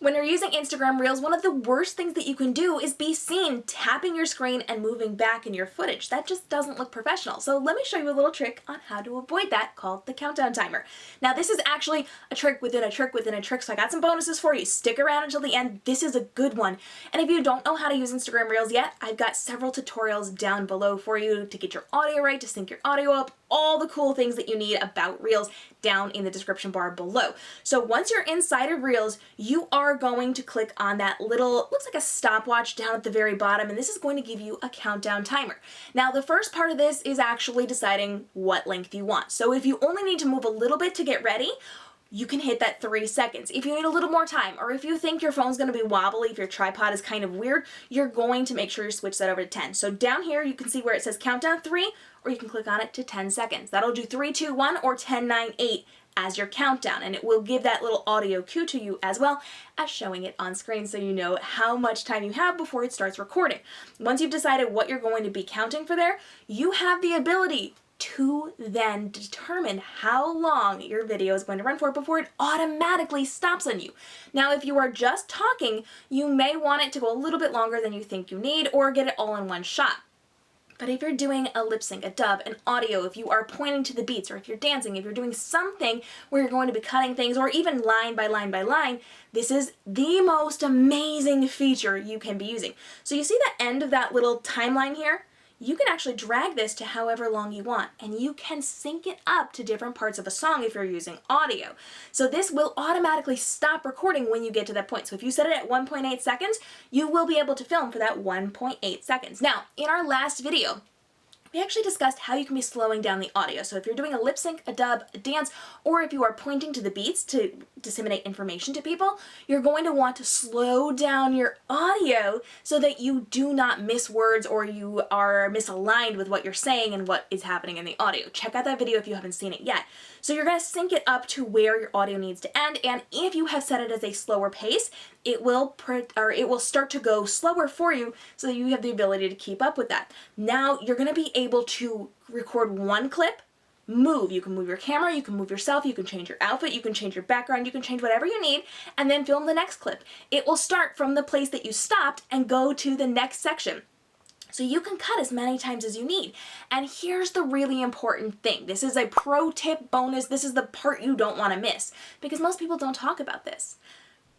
When you're using Instagram Reels, one of the worst things that you can do is be seen tapping your screen and moving back in your footage. That just doesn't look professional. So let me show you a little trick on how to avoid that called the countdown timer. Now this is actually a trick within a trick within a trick, so I got some bonuses for you. Stick around until the end. This is a good one. And if you don't know how to use Instagram Reels yet, I've got several tutorials down below for you to get your audio right, to sync your audio up, all the cool things that you need about Reels down in the description bar below. So once you're inside of Reels, you are going to click on that little, looks like a stopwatch down at the very bottom, and this is going to give you a countdown timer. Now the first part of this is actually deciding what length you want. So if you only need to move a little bit to get ready, you can hit that 3 seconds. If you need a little more time, or if you think your phone's gonna be wobbly, if your tripod is kind of weird, you're going to make sure you switch that over to 10. So down here, you can see where it says countdown 3, or you can click on it to 10 seconds. That'll do 3, 2, 1, or 10, 9, 8 as your countdown, and it will give that little audio cue to you as well as showing it on screen so you know how much time you have before it starts recording. Once you've decided what you're going to be counting for there, you have the ability to then determine how long your video is going to run for before it automatically stops on you. Now, if you are just talking, you may want it to go a little bit longer than you think you need, or get it all in one shot. But if you're doing a lip sync, a dub, an audio, if you are pointing to the beats, or if you're dancing, if you're doing something where you're going to be cutting things, or even line by line by line, this is the most amazing feature you can be using. So you see the end of that little timeline here? You can actually drag this to however long you want, and you can sync it up to different parts of a song if you're using audio. So this will automatically stop recording when you get to that point. So if you set it at 1.8 seconds, you will be able to film for that 1.8 seconds. Now, in our last video, we actually discussed how you can be slowing down the audio. So if you're doing a lip sync, a dub, a dance, or if you are pointing to the beats to disseminate information to people, you're going to want to slow down your audio so that you do not miss words or you are misaligned with what you're saying and what is happening in the audio. Check out that video if you haven't seen it yet. So you're going to sync it up to where your audio needs to end, and if you have set it as a slower pace, it will start to go slower for you so that you have the ability to keep up with that. Now you're going to be able to record one clip, move. You can move your camera, you can move yourself, you can change your outfit, you can change your background, you can change whatever you need, and then film the next clip. It will start from the place that you stopped and go to the next section. So you can cut as many times as you need. And here's the really important thing. This is a pro tip bonus. This is the part you don't want to miss, because most people don't talk about this.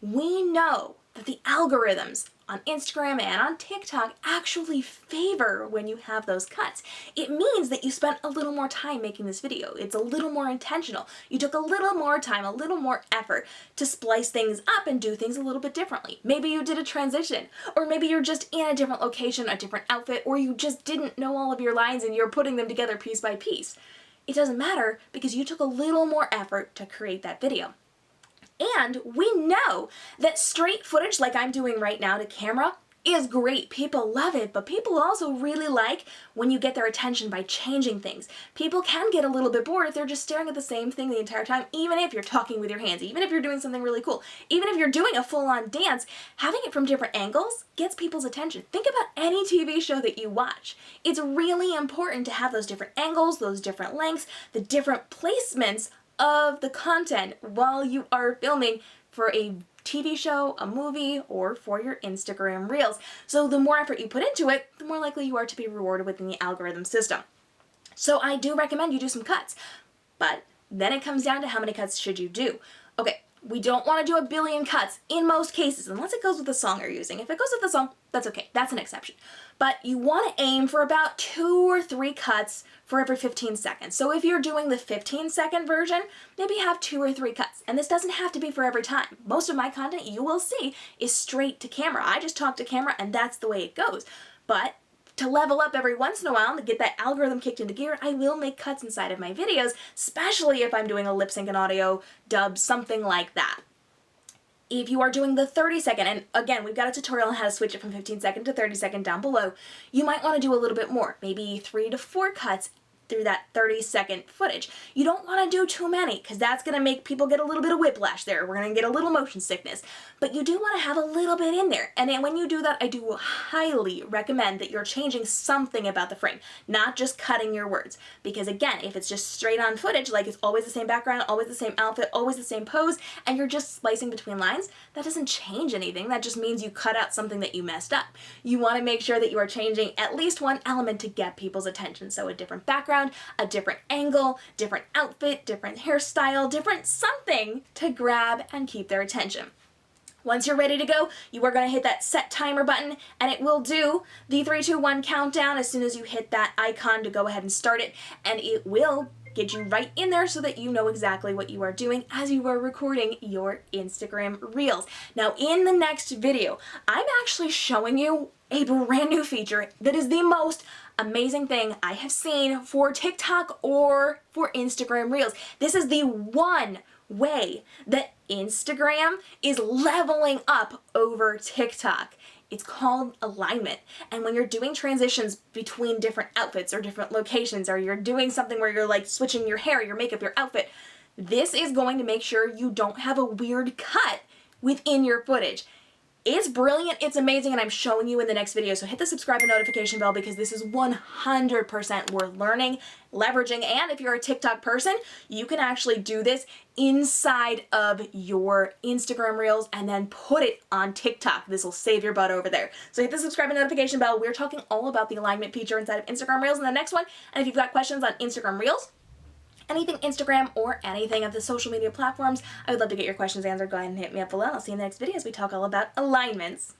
We know that the algorithms on Instagram and on TikTok actually favor when you have those cuts. It means that you spent a little more time making this video. It's a little more intentional. You took a little more time, a little more effort to splice things up and do things a little bit differently. Maybe you did a transition, or maybe you're just in a different location, a different outfit, or you just didn't know all of your lines and you're putting them together piece by piece. It doesn't matter because you took a little more effort to create that video. And we know that straight footage like I'm doing right now to camera is great. People love it, but people also really like when you get their attention by changing things. People can get a little bit bored if they're just staring at the same thing the entire time, even if you're talking with your hands, even if you're doing something really cool, even if you're doing a full-on dance, having it from different angles gets people's attention. Think about any TV show that you watch. It's really important to have those different angles, those different lengths, the different placements of the content while you are filming for a TV show, a movie, or for your Instagram Reels. So the more effort you put into it, the more likely you are to be rewarded within the algorithm system. So I do recommend you do some cuts, but then it comes down to how many cuts should you do. Okay, we don't want to do a billion cuts in most cases, unless it goes with the song you're using. If it goes with the song, that's okay, that's an exception. But you want to aim for about 2 or 3 cuts for every 15 seconds. So if you're doing the 15-second version, maybe have 2 or 3 cuts. And this doesn't have to be for every time. Most of my content you will see is straight to camera. I just talk to camera and that's the way it goes. But to level up every once in a while, to get that algorithm kicked into gear, I will make cuts inside of my videos, especially if I'm doing a lip sync and audio dub, something like that. If you are doing the 30-second, and again, we've got a tutorial on how to switch it from 15-second to 30-second down below, you might want to do a little bit more, maybe 3 to 4 cuts through that 30-second footage. You don't want to do too many because that's going to make people get a little bit of whiplash there. We're going to get a little motion sickness. But you do want to have a little bit in there. And then when you do that, I do highly recommend that you're changing something about the frame, not just cutting your words. Because again, if it's just straight on footage, like it's always the same background, always the same outfit, always the same pose, and you're just splicing between lines, that doesn't change anything. That just means you cut out something that you messed up. You want to make sure that you are changing at least one element to get people's attention. So a different background, a different angle, different outfit, different hairstyle, different something to grab and keep their attention. Once you're ready to go, you are going to hit that set timer button and it will do the 3, 2, 1 countdown as soon as you hit that icon to go ahead and start it, and it will get you right in there so that you know exactly what you are doing as you are recording your Instagram Reels. Now in the next video, I'm actually showing you a brand new feature that is the most amazing thing I have seen for TikTok or for Instagram Reels. This is the one way that Instagram is leveling up over TikTok. It's called alignment. And when you're doing transitions between different outfits or different locations, or you're doing something where you're like switching your hair, your makeup, your outfit, this is going to make sure you don't have a weird cut within your footage. It's brilliant, it's amazing, and I'm showing you in the next video. So hit the subscribe and notification bell because this is 100% worth learning, leveraging, and if you're a TikTok person, you can actually do this inside of your Instagram Reels and then put it on TikTok. This will save your butt over there. So hit the subscribe and notification bell. We're talking all about the alignment feature inside of Instagram Reels in the next one. And if you've got questions on Instagram Reels, anything Instagram, or anything of the social media platforms, I would love to get your questions answered. Go ahead and hit me up below. I'll see you in the next video as we talk all about alignments.